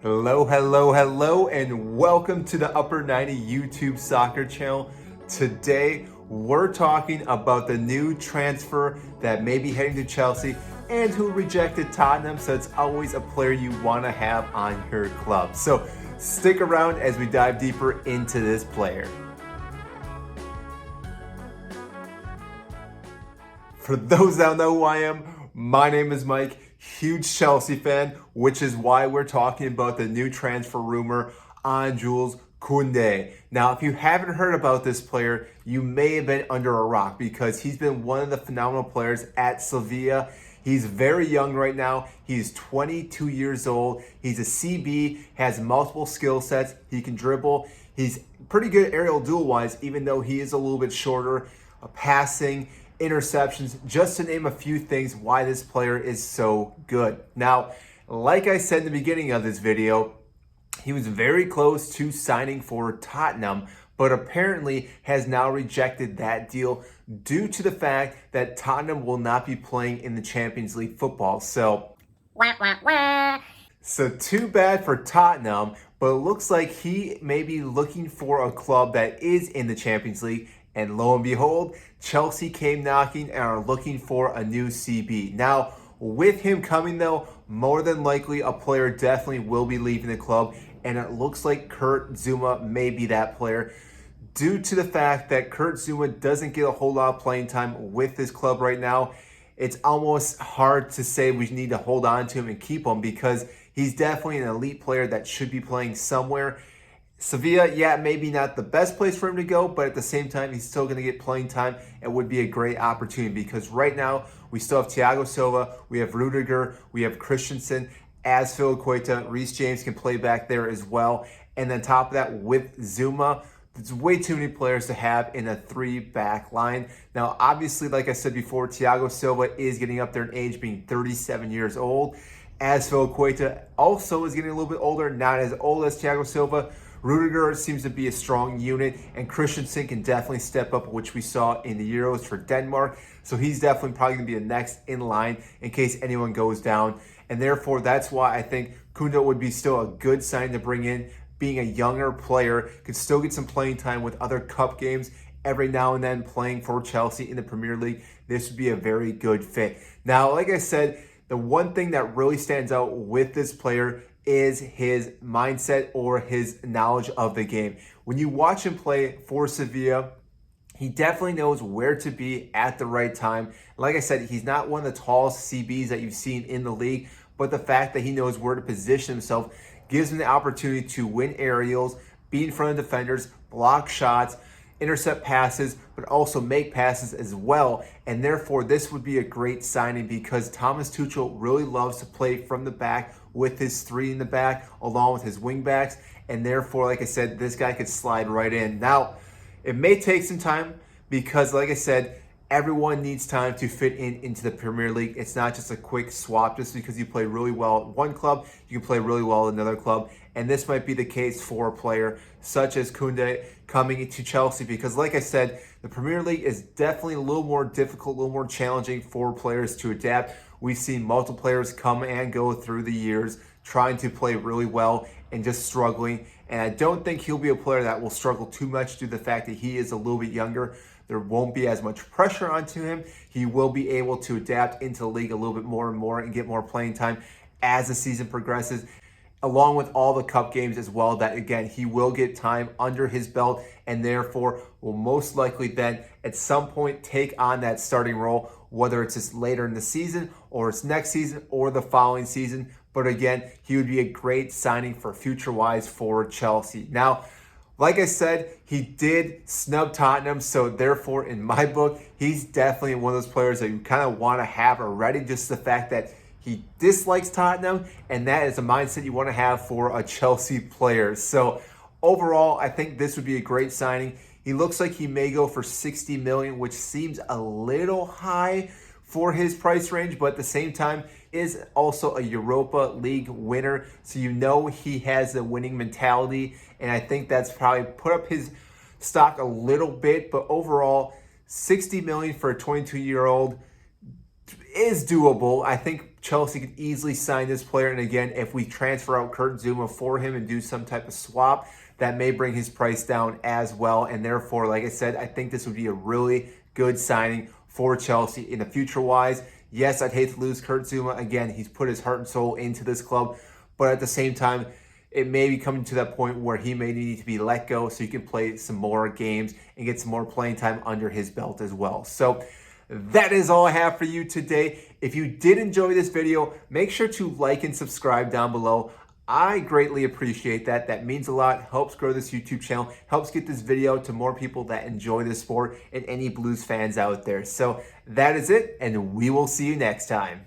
Hello, hello, hello, and welcome to the Upper 90 YouTube soccer channel. Today, we're talking about the new transfer that may be heading to Chelsea and who rejected Tottenham, so it's always a player you want to have on your club. So stick around as we dive deeper into this player. For those that don't know who I am, my name is Mike, huge Chelsea fan, which is why we're talking about the new transfer rumor on Jules Koundé. Now, if you haven't heard about this player, you may have been under a rock because he's been one of the phenomenal players at Sevilla. He's very young right now. He's 22 years old. He's a CB, has multiple skill sets. He can dribble. He's pretty good aerial duel-wise, even though he is a little bit shorter, passing, interceptions, just to name a few things why this player is so good. Now, like I said in the beginning of this video, he was very close to signing for Tottenham, but apparently has now rejected that deal due to the fact that Tottenham will not be playing in the Champions League football. So too bad for Tottenham, but it looks like he may be looking for a club that is in the Champions League. And lo and behold, Chelsea came knocking and are looking for a new CB. Now, with him coming though, more than likely a player definitely will be leaving the club. And it looks like Kurt Zouma may be that player, due to the fact that Kurt Zouma doesn't get a whole lot of playing time with this club right now. It's almost hard to say we need to hold on to him and keep him because he's definitely an elite player that should be playing somewhere. Sevilla, yeah, maybe not the best place for him to go, but at the same time, he's still going to get playing time and would be a great opportunity because right now, we still have Thiago Silva, we have Rudiger, we have Christensen, Azpilicueta, Reece James can play back there as well. And then top of that, with Zouma, there's way too many players to have in a three-back line. Now, obviously, like I said before, Thiago Silva is getting up there in age, being 37 years old. Azpilicueta also is getting a little bit older, not as old as Thiago Silva. Rudiger seems to be a strong unit, and Christensen can definitely step up, which we saw in the Euros for Denmark. So he's definitely probably going to be the next in line in case anyone goes down. And therefore, that's why I think Koundé would be still a good sign to bring in. Being a younger player, could still get some playing time with other cup games every now and then playing for Chelsea in the Premier League. This would be a very good fit. Now, like I said, the one thing that really stands out with this player is his mindset or his knowledge of the game. When you watch him play for Sevilla, he definitely knows where to be at the right time. Like I said, he's not one of the tallest CBs that you've seen in the league, but the fact that he knows where to position himself gives him the opportunity to win aerials, be in front of defenders, block shots, intercept passes, but also make passes as well. And therefore, this would be a great signing because Thomas Tuchel really loves to play from the back with his three in the back, along with his wing backs. And therefore, like I said, this guy could slide right in. Now, it may take some time because, like I said, everyone needs time to fit into the Premier League. It's not just a quick swap. Just because you play really well at one club, you can play really well at another club. And this might be the case for a player such as Koundé coming into Chelsea because, like I said, the Premier League is definitely a little more difficult, a little more challenging for players to adapt. We've seen multiple players come and go through the years trying to play really well and just struggling. And I don't think he'll be a player that will struggle too much due to the fact that he is a little bit younger. There won't be as much pressure onto him. He will be able to adapt into the league a little bit more and more and get more playing time as the season progresses, along with all the cup games as well, that again, he will get time under his belt and therefore will most likely then at some point take on that starting role, whether it's just later in the season or it's next season or the following season. But again, he would be a great signing for future-wise for Chelsea. Now, like I said, he did snub Tottenham, so therefore, in my book, he's definitely one of those players that you kind of want to have already, just the fact that he dislikes Tottenham, and that is a mindset you want to have for a Chelsea player. So overall, I think this would be a great signing. He looks like he may go for 60 million, which seems a little high for his price range, but at the same time is also a Europa League winner. So you know he has a winning mentality, and I think that's probably put up his stock a little bit, but overall, 60 million for a 22-year-old is doable. I think Chelsea could easily sign this player. And again, if we transfer out Kurt Zouma for him and do some type of swap, that may bring his price down as well. And therefore, like I said, I think this would be a really good signing for Chelsea in the future-wise. Yes, I'd hate to lose Kurt Zouma. Again, he's put his heart and soul into this club. But at the same time, it may be coming to that point where he may need to be let go so he can play some more games and get some more playing time under his belt as well. So that is all I have for you today. If you did enjoy this video, make sure to like and subscribe down below. I greatly appreciate that. That means a lot, helps grow this YouTube channel, helps get this video to more people that enjoy the sport and any Blues fans out there. So that is it, and we will see you next time.